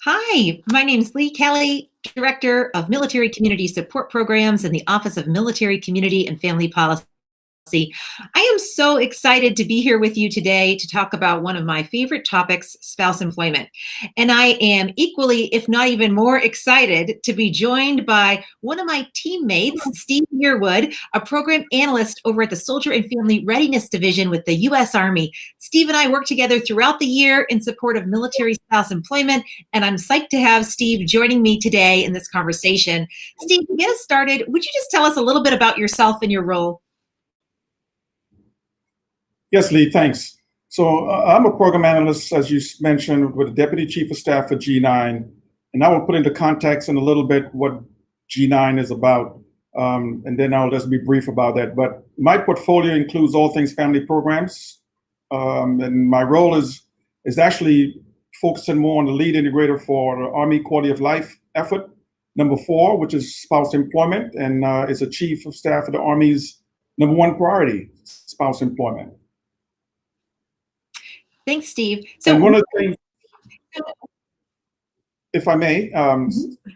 Hi, my name is Lee Kelly, Director of Military Community Support Programs in the Office of Military Community and Family Policy. I am so excited to be here with you today to talk about one of my favorite topics, spouse employment. And I am equally, if not even more excited to be joined by one of my teammates, Steve Yearwood, a program analyst over at the Soldier and Family Readiness Division with the U.S. Army. Steve and I work together throughout the year in support of military spouse employment, and I'm psyched to have Steve joining me today in this conversation. Steve, to get us started, would you just tell us a little bit about yourself and your role? Yes, Lee, thanks. So I'm a program analyst, as you mentioned, with the Deputy Chief of Staff for G9. And I will put into context in a little bit what G9 is about. And then I'll just be brief about that. But my portfolio includes all things family programs. And my role is actually focusing more on the lead integrator for the Army Quality of Life effort, number 4, which is spouse employment. And is a Chief of Staff for the Army's number 1 priority, spouse employment. Thanks, Steve. And one of the things, if I may,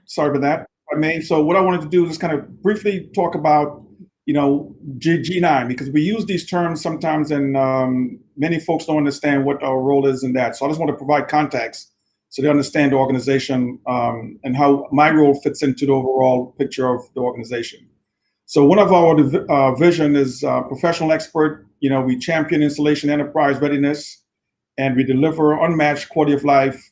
sorry about that, if I may. So what I wanted to do is kind of briefly talk about, G9, because we use these terms sometimes and many folks don't understand what our role is in that. So I just want to provide context so they understand the organization and how my role fits into the overall picture of the organization. So one of our vision is professional expert. We champion installation enterprise readiness, and we deliver unmatched quality of life,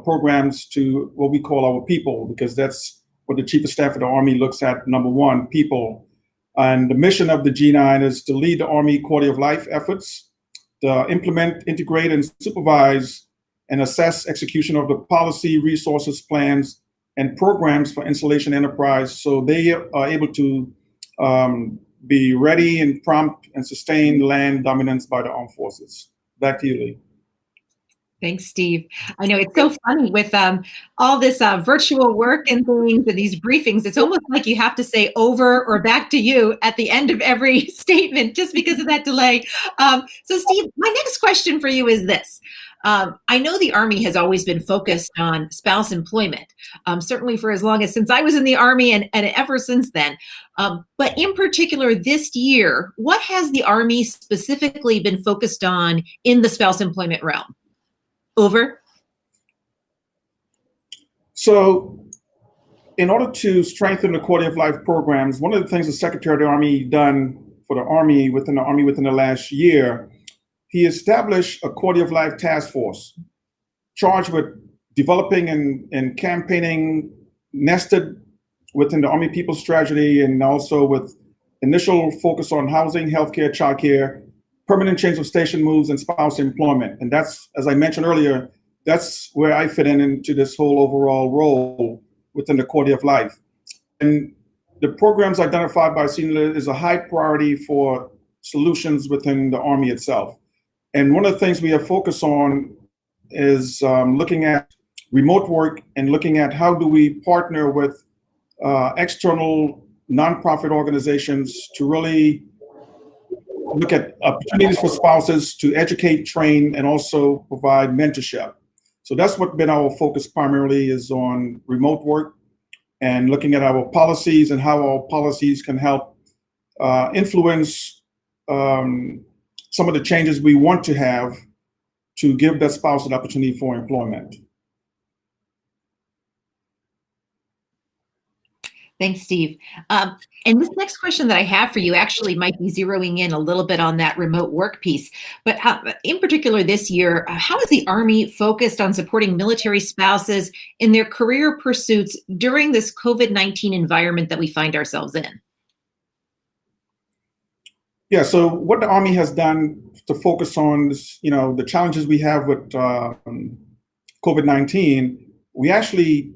programs to what we call our people, because that's what the Chief of Staff of the Army looks at, number 1, people. And the mission of the G9 is to lead the Army quality of life efforts, to implement, integrate, and supervise and assess execution of the policy, resources, plans, and programs for installation enterprise, so they are able to be ready and prompt and sustain land dominance by the armed forces. Back to you, Lee. Thanks, Steve. I know it's so funny with all this virtual work and things and these briefings. It's almost like you have to say over or back to you at the end of every statement just because of that delay. So, Steve, my next question for you is this. I know the Army has always been focused on spouse employment, certainly for as long as since I was in the Army and ever since then. But in particular this year, what has the Army specifically been focused on in the spouse employment realm? Over. So in order to strengthen the quality of life programs, one of the things the Secretary of the Army done for the Army within the last year, he established a quality of life task force charged with developing and campaigning nested within the Army People Strategy, and also with initial focus on housing, healthcare, childcare, permanent change of station moves, and spouse employment. And that's, as I mentioned earlier, that's where I fit into this whole overall role within the quality of life. And the programs identified by senior is a high priority for solutions within the Army itself. And one of the things we have focused on is looking at remote work and looking at how do we partner with external nonprofit organizations to really look at opportunities for spouses to educate, train, and also provide mentorship. So that's what's been our focus primarily, is on remote work and looking at our policies and how our policies can help influence some of the changes we want to have to give that spouse an opportunity for employment. Thanks, Steve. And this next question that I have for you actually might be zeroing in a little bit on that remote work piece. But in particular this year, how is the Army focused on supporting military spouses in their career pursuits during this COVID-19 environment that we find ourselves in? Yeah, so what the Army has done to focus on this, the challenges we have with COVID-19, we actually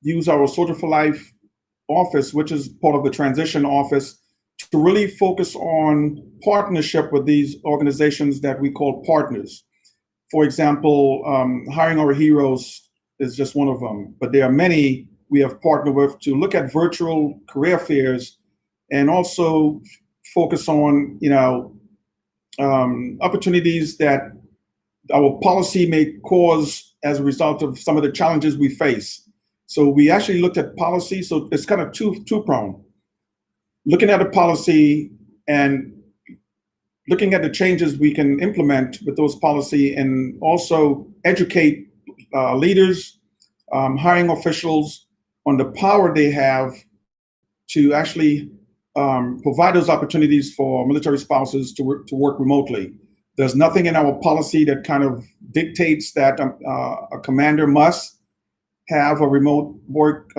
use our Soldier for Life office, which is part of the transition office, to really focus on partnership with these organizations that we call partners. For example, Hiring Our Heroes is just one of them, but there are many we have partnered with to look at virtual career fairs and also focus on, opportunities that our policy may cause as a result of some of the challenges we face. So we actually looked at policy. So it's kind of two-pronged. Looking at a policy and looking at the changes we can implement with those policy, and also educate leaders, hiring officials on the power they have to actually provide those opportunities for military spouses to work remotely. There's nothing in our policy that kind of dictates that a commander must have a remote work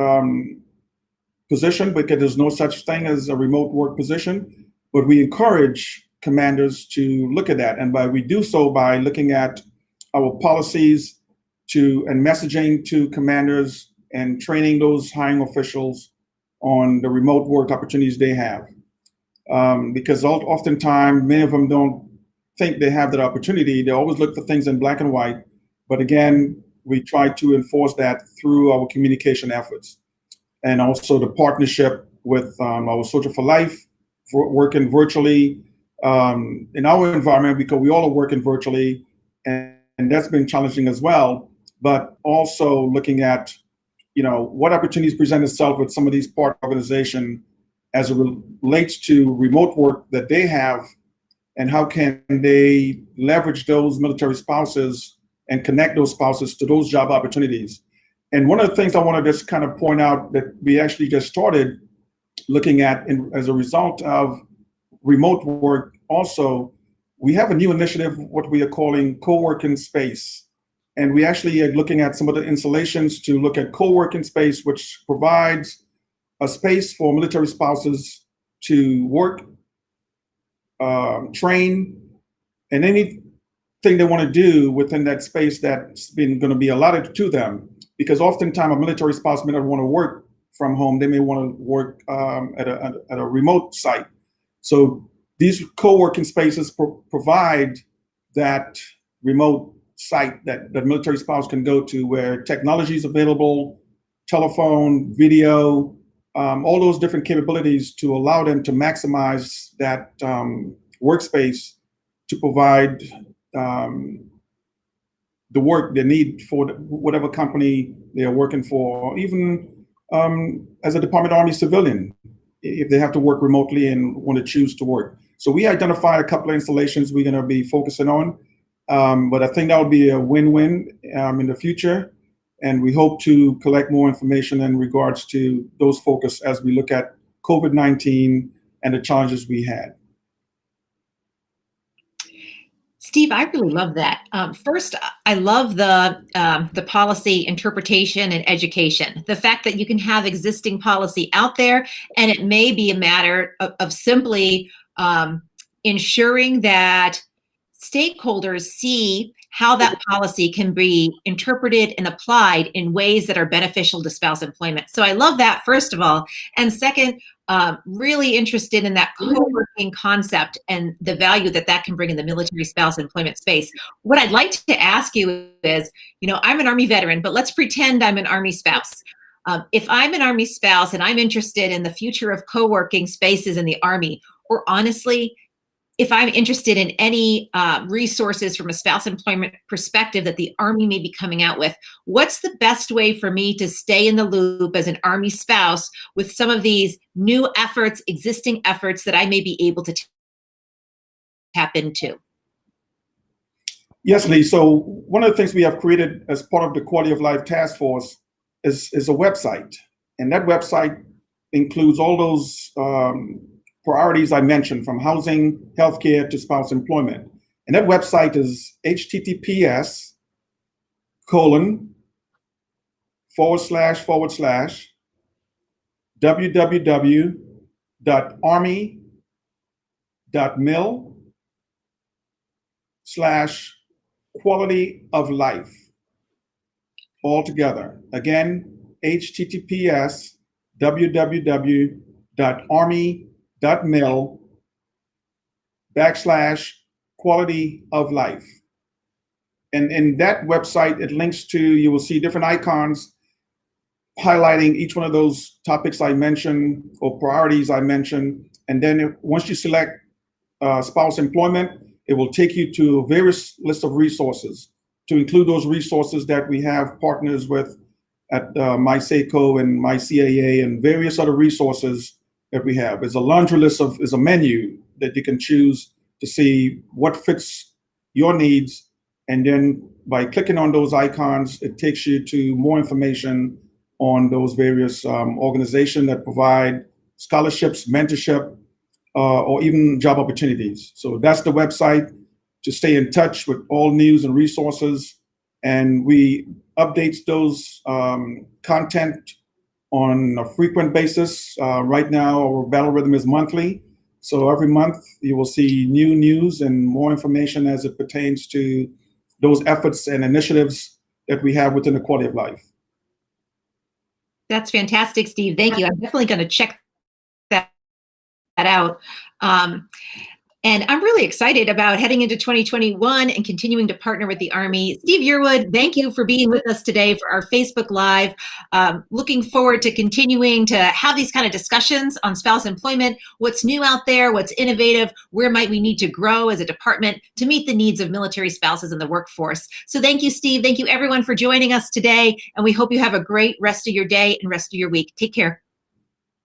position, because there's no such thing as a remote work position. But we encourage commanders to look at that, and we do so by looking at our policies and messaging to commanders and training those hiring officials on the remote work opportunities they have. Because oftentimes many of them don't think they have that opportunity. They always look for things in black and white. But again, we try to enforce that through our communication efforts, and also the partnership with our Soldier for Life, working virtually in our environment, because we all are working virtually, and that's been challenging as well. But also looking at, what opportunities present itself with some of these partner organizations as it relates to remote work that they have, and how can they leverage those military spouses and connect those spouses to those job opportunities. And one of the things I want to just kind of point out that we actually just started looking at as a result of remote work also, we have a new initiative, what we are calling co-working space. And we actually are looking at some of the installations to look at co-working space, which provides a space for military spouses to work, train, and anything they want to do within that space that's been going to be allotted to them. Because oftentimes a military spouse may not want to work from home. They may want to work at a remote site. So these co-working spaces provide that remote site that the military spouse can go to, where technology is available, telephone, video, all those different capabilities to allow them to maximize that workspace to provide the work they need for whatever company they are working for, or even as a Department of Army civilian, if they have to work remotely and want to choose to work. So we identified a couple of installations we're going to be focusing on, but I think that would be a win-win in the future. And we hope to collect more information in regards to those focus as we look at COVID-19 and the challenges we had. Steve, I really love that. First, I love the policy interpretation and education. The fact that you can have existing policy out there, and it may be a matter of simply ensuring that stakeholders see how that policy can be interpreted and applied in ways that are beneficial to spouse employment. So I love that, first of all. And second, really interested in that co-working concept and the value that that can bring in the military spouse employment space. What I'd like to ask you is, I'm an Army veteran, but let's pretend I'm an Army spouse. If I'm an Army spouse and I'm interested in the future of co-working spaces in the Army, or honestly, if I'm interested in any resources from a spouse employment perspective that the Army may be coming out with, what's the best way for me to stay in the loop as an Army spouse with some of these new efforts, existing efforts that I may be able to tap into? Yes, Lee. So one of the things we have created as part of the Quality of Life Task Force is a website. And that website includes all those priorities I mentioned, from housing, healthcare to spouse employment. And that website is https://www.army.mil/quality of life. All together. Again, https://www.army.mil/quality of life. And in that website, it links to, you will see different icons highlighting each one of those topics I mentioned or priorities I mentioned. And then once you select spouse employment, It will take you to a various list of resources, to include those resources that we have partners with at MySACO and MyCAA and various other resources that we have. It's a laundry list is a menu that you can choose to see what fits your needs. And then by clicking on those icons, it takes you to more information on those various organizations that provide scholarships, mentorship, or even job opportunities. So that's the website to stay in touch with all news and resources. And we update those content on a frequent basis. Right now, our battle rhythm is monthly. So every month you will see new news and more information as it pertains to those efforts and initiatives that we have within the quality of life. That's fantastic, Steve. Thank you. I'm definitely going to check that out. And I'm really excited about heading into 2021 and continuing to partner with the Army. Steve Yearwood, thank you for being with us today for our Facebook Live. Looking forward to continuing to have these kind of discussions on spouse employment, what's new out there, what's innovative, where might we need to grow as a department to meet the needs of military spouses in the workforce. So thank you, Steve. Thank you, everyone, for joining us today. And we hope you have a great rest of your day and rest of your week. Take care.